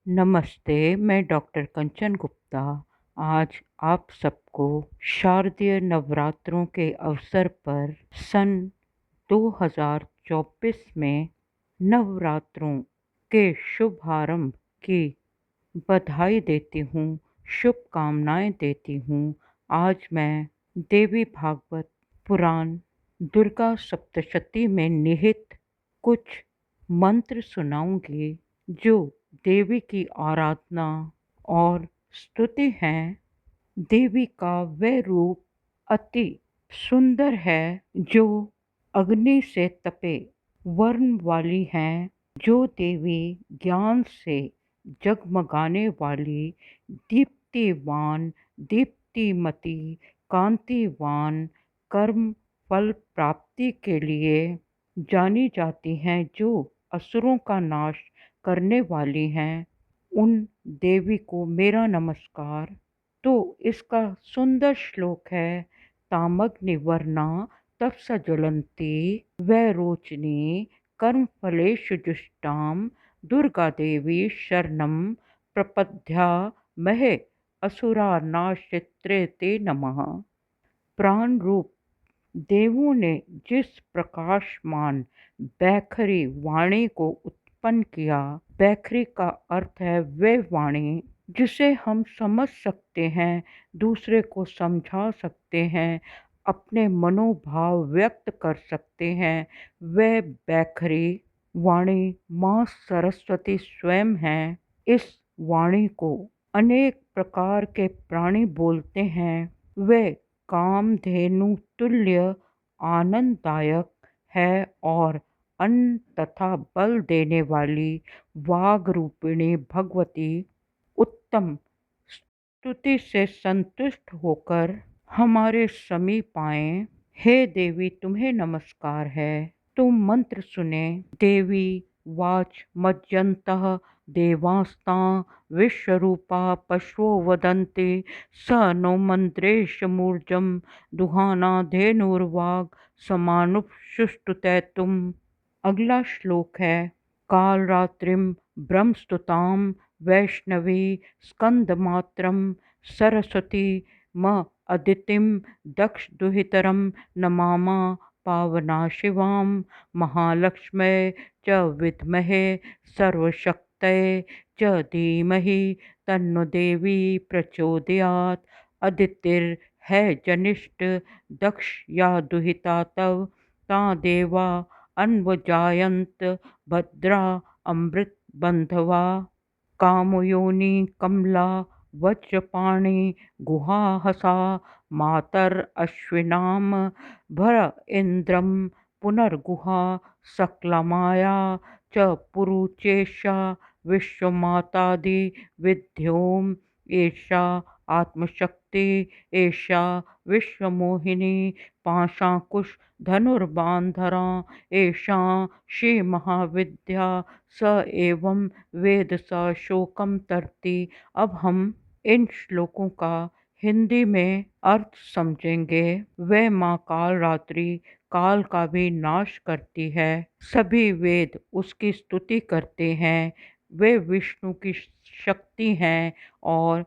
नमस्ते, मैं डॉक्टर कंचन गुप्ता आज आप सबको शारदीय नवरात्रों के अवसर पर सन 2024 में नवरात्रों के शुभारंभ की बधाई देती हूँ, शुभकामनाएं देती हूँ। आज मैं देवी भागवत पुराण दुर्गा सप्तशती में निहित कुछ मंत्र सुनाऊंगी जो देवी की आराधना और स्तुति हैं। देवी का वह रूप अति सुंदर है जो अग्नि से तपे वर्ण वाली हैं, जो देवी ज्ञान से जगमगाने वाली दीप्तिवान, दीप्तिमती, कांतिवान, कर्म फल प्राप्ति के लिए जानी जाती हैं, जो असुरों का नाश करने वाली हैं। उन देवी को मेरा नमस्कार। तो इसका सुंदर श्लोक है, तामग्निवर्णा तपसा ज्वलंती वैरोचनी कर्मफलेषु जुष्टां दुर्गा देवी शरणं प्रपद्या महे असुरानाशित्रे ते नमः। प्राण रूप देवों ने जिस प्रकाशमान बैखरी वाणी को उत्पन्न किया, बैखरी का अर्थ है वह वाणी जिसे हम समझ सकते हैं, दूसरे को समझा सकते हैं, अपने मनोभाव व्यक्त कर सकते हैं, वह बैखरी वाणी माँ सरस्वती स्वयं है। इस वाणी को अनेक प्रकार के प्राणी बोलते हैं। वह कामधेनु तुल्य आनंददायक है और अन्न तथा बल देने वाली वाग रूपिणी भगवती उत्तम स्तुति से संतुष्ट होकर हमारे समीप आए। हे देवी, तुम्हें नमस्कार है। तुम मंत्र सुने। देवी वाच मज्जन्तः देवास्तां विश्वरूपा पशवो वदन्ति स नो मन्त्रेशमूर्जं दुहाना धेनुर्वाग समानुपसुष्टुतैतुम्। अगला श्लोक है, कालरात्रिं ब्रह्मस्तुतां वैष्णवी स्कंदमात्रं सरस्वती म अदितिं दक्षदुहितरं नमामा पावना शिवां महालक्ष्म्यै च विद्महे सर्वशक्तये च धीमहि तन्नो देवी प्रचोदयात्। अदितिर्है जनिष्ठ दक्ष या दुहिता तव ता देवा अन्वजायन्त भद्रा अमृत बंधवा। कामयोनि कमला वज्रपाणि गुहाहसा मातर अश्विनाम भर इंद्रम पुनर्गुहा सकलमाया च पुरुचेशा विश्वमातादि विद्योम एषा आत्मशक्ति एषा विश्वमोहिनी पाशाकुश धनुर्बांधरा एषा श्री महाविद्या स एवं वेद स शोकम तरती। अब हम इन श्लोकों का हिंदी में अर्थ समझेंगे। वह माँ कालरात्रि काल का भी नाश करती है। सभी वेद उसकी स्तुति करते हैं। वे विष्णु की शक्ति हैं और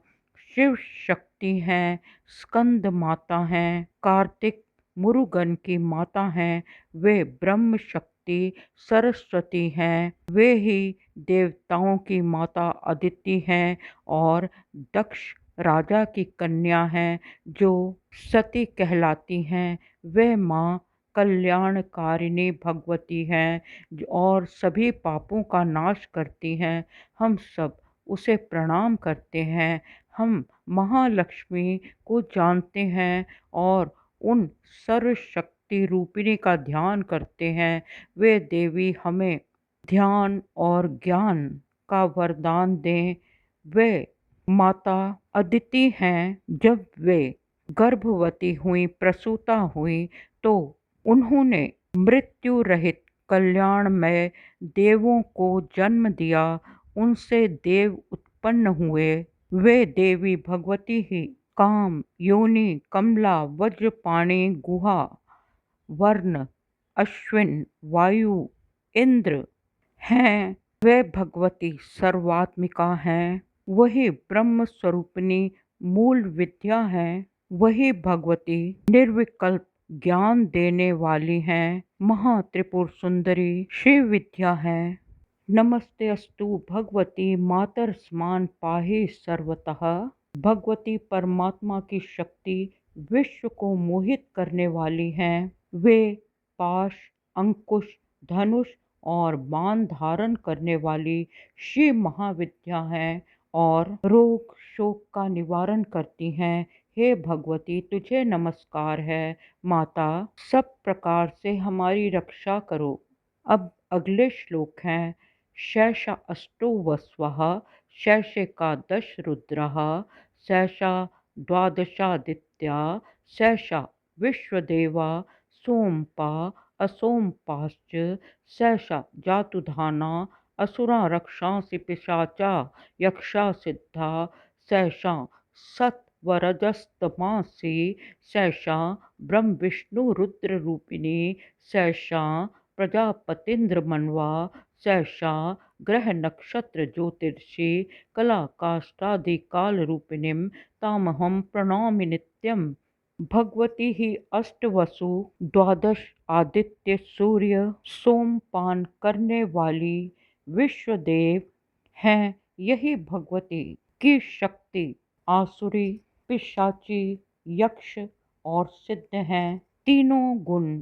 शिव शक्ति हैं, स्कंद माता हैं, कार्तिक मुरुगन की माता हैं, वे ब्रह्म शक्ति सरस्वती हैं, वे ही देवताओं की माता अदिति हैं और दक्ष राजा की कन्या हैं जो सती कहलाती हैं। वे माँ कल्याणकारिणी भगवती हैं और सभी पापों का नाश करती हैं। हम सब उसे प्रणाम करते हैं। हम महालक्ष्मी को जानते हैं और उन सर्वशक्ति रूपिणी का ध्यान करते हैं। वे देवी हमें ध्यान और ज्ञान का वरदान दें। वे माता अदिति हैं। जब वे गर्भवती हुई, प्रसूता हुई, तो उन्होंने मृत्यु रहित कल्याणमय देवों को जन्म दिया। उनसे देव उत्पन्न हुए। वे देवी भगवती ही काम योनि कमला वज्रपाणि गुहा वर्ण अश्विन वायु इंद्र हैं। वे भगवती सर्वात्मिका हैं, वही ब्रह्म स्वरूपिणी मूल विद्या है, वही भगवती निर्विकल्प ज्ञान देने वाली हैं, महात्रिपुर सुंदरी शिव विद्या है। नमस्ते अस्तु भगवती मातर स्मान पाहि सर्वतः। भगवती परमात्मा की शक्ति विश्व को मोहित करने वाली हैं। वे पाश, अंकुश, धनुष और बाण धारण करने वाली शिव महाविद्या हैं और रोग शोक का निवारण करती हैं। हे भगवती तुझे नमस्कार है माता, सब प्रकार से हमारी रक्षा करो। अब अगले श्लोक हैं। शैषा अष्टो वस्वः शैषिकादश रुद्रः शैषा द्वादशादित्या शैषा विश्वदेवा सोमपा असोमपाश्च शैषा जातुधाना असुरा रक्षांसि पिशाचा यक्षा सिद्धा शैषा सत्वरजस्तमांसि शैषा ब्रह्म विष्णु रुद्र रूपिणी शैषा प्रजापतिन्द्रमन्वा शैषा ग्रह नक्षत्र ज्योतिषी कला काष्ठादि काल रूपिणीं तामहं प्रणौमि नित्यम्। भगवती ही अष्टवसु द्वादश आदित्य सूर्य सोमपान करने वाली विश्वदेव हैं। यही भगवती की शक्ति आसुरी पिशाची यक्ष और सिद्ध हैं। तीनों गुण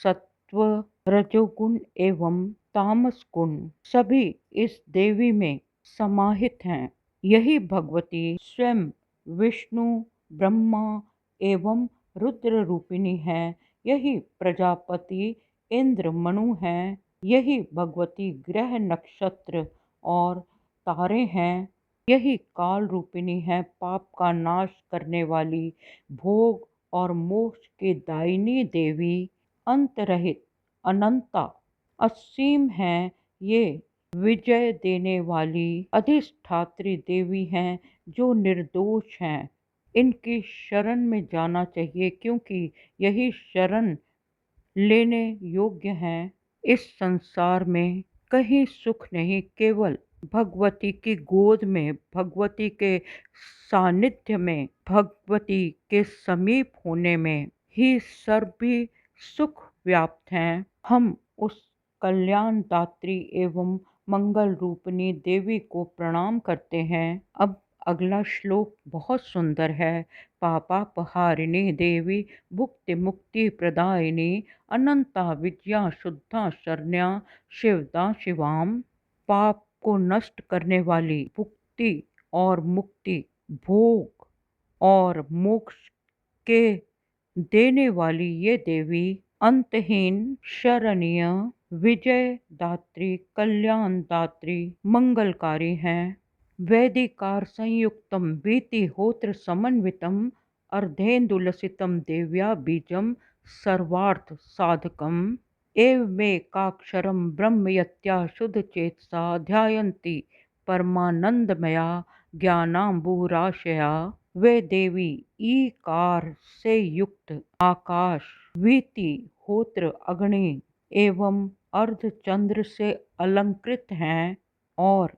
सत्व रजोगुण एवं तामस गुण सभी इस देवी में समाहित हैं। यही भगवती स्वयं विष्णु ब्रह्मा एवं रुद्र रूपिणी है। यही प्रजापति इंद्र मनु हैं। यही भगवती ग्रह नक्षत्र और तारे हैं। यही काल रूपिणी है, पाप का नाश करने वाली, भोग और मोक्ष की दायिनी देवी, अंत रहित अनंता असीम हैं। ये विजय देने वाली अधिष्ठात्री देवी हैं जो निर्दोष हैं। इनकी शरण में जाना चाहिए क्योंकि यही शरण लेने योग्य हैं। इस संसार में कहीं सुख नहीं, केवल भगवती की गोद में, भगवती के सानिध्य में, भगवती के समीप होने में ही सर्वी सुख व्याप्त हैं। हम उस कल्याण दात्री एवं मंगल रूपिणी देवी को प्रणाम करते हैं। अब अगला श्लोक बहुत सुंदर है। पापापहारिणी देवी भुक्ति मुक्ति प्रदायिनी अनंता विद्या शुद्धा शरण्या शिवदा शिवाम। पाप को नष्ट करने वाली, भुक्ति और मुक्ति, भोग और मोक्ष के देने वाली ये देवी अंतहीन शरणीय विजय दात्री कल्याण दात्री मंगलकारी हैं। वैदिकार संयुक्तम वीति होत्र समन्वितम अर्धेन्दुलसितम देव्या बीजम सर्वार्थ साधकम एवमेकाक्षरं ब्रह्म यत्या शुद्ध चेतसा ध्यायन्ति परमानंदमया ज्ञानांबुराशया। वे देवी ईकार से युक्त आकाश, वीति, होत्र, अग्नि एवं अर्धचंद्र से अलंकृत हैं और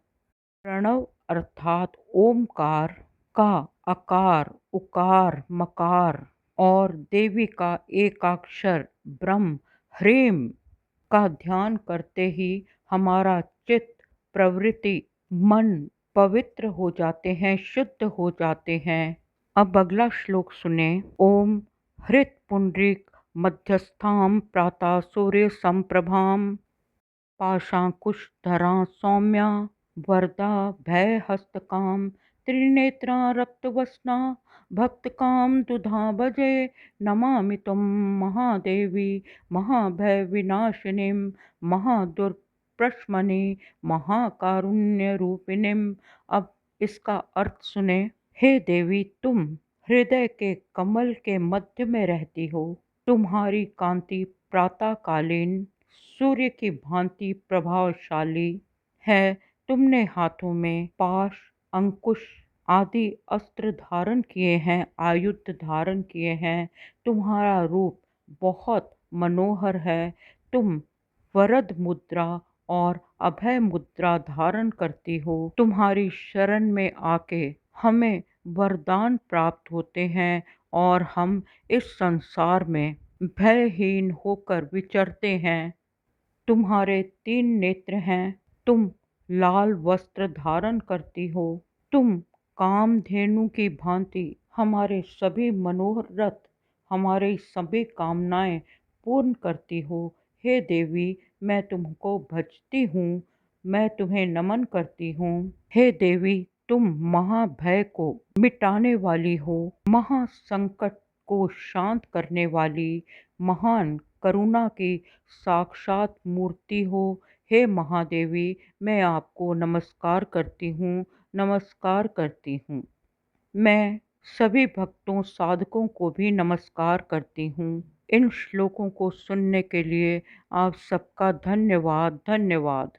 प्रणव अर्थात ओमकार का अकार, उकार, मकार और देवी का एकाक्षर ब्रह्म ह्रीम का ध्यान करते ही हमारा चित्त, प्रवृत्ति, मन पवित्र हो जाते हैं, शुद्ध हो जाते हैं। अब अगला श्लोक सुने। ओम हृत पुंडरीक मध्यस्थां प्रातः सूर्य संप्रभां पाशांकुशधरां सौम्या वरदा भयहस्तकां त्रिनेत्रा रक्तवसना भक्तकां दुधा भजे नमामि तुम महादेवी महाभयविनाशिनीं महादुर्प्रशमनी महाकारुण्य रूपिणीं। अब इसका अर्थ सुने। हे देवी, तुम हृदय के कमल के मध्य में रहती हो। तुम्हारी कांति प्रातःकालीन सूर्य की भांति प्रभावशाली है। तुमने हाथों में पाश, अंकुश आदि अस्त्र धारण किए हैं, आयुध धारण किए हैं। तुम्हारा रूप बहुत मनोहर है। तुम वरद मुद्रा और अभय मुद्रा धारण करती हो। तुम्हारी शरण में आके हमें वरदान प्राप्त होते हैं और हम इस संसार में भयहीन होकर विचरते हैं। तुम्हारे 3 नेत्र हैं, तुम लाल वस्त्र धारण करती हो, तुम कामधेनु की भांति हमारे सभी मनोरथ, हमारी सभी कामनाएं पूर्ण करती हो। हे देवी, मैं तुमको भजती हूँ, मैं तुम्हें नमन करती हूँ। हे देवी, तुम महाभय को मिटाने वाली हो, महासंकट को शांत करने वाली, महान करुणा की साक्षात मूर्ति हो। हे महादेवी, मैं आपको नमस्कार करती हूँ, नमस्कार करती हूँ। मैं सभी भक्तों साधकों को भी नमस्कार करती हूँ। इन श्लोकों को सुनने के लिए आप सबका धन्यवाद, धन्यवाद।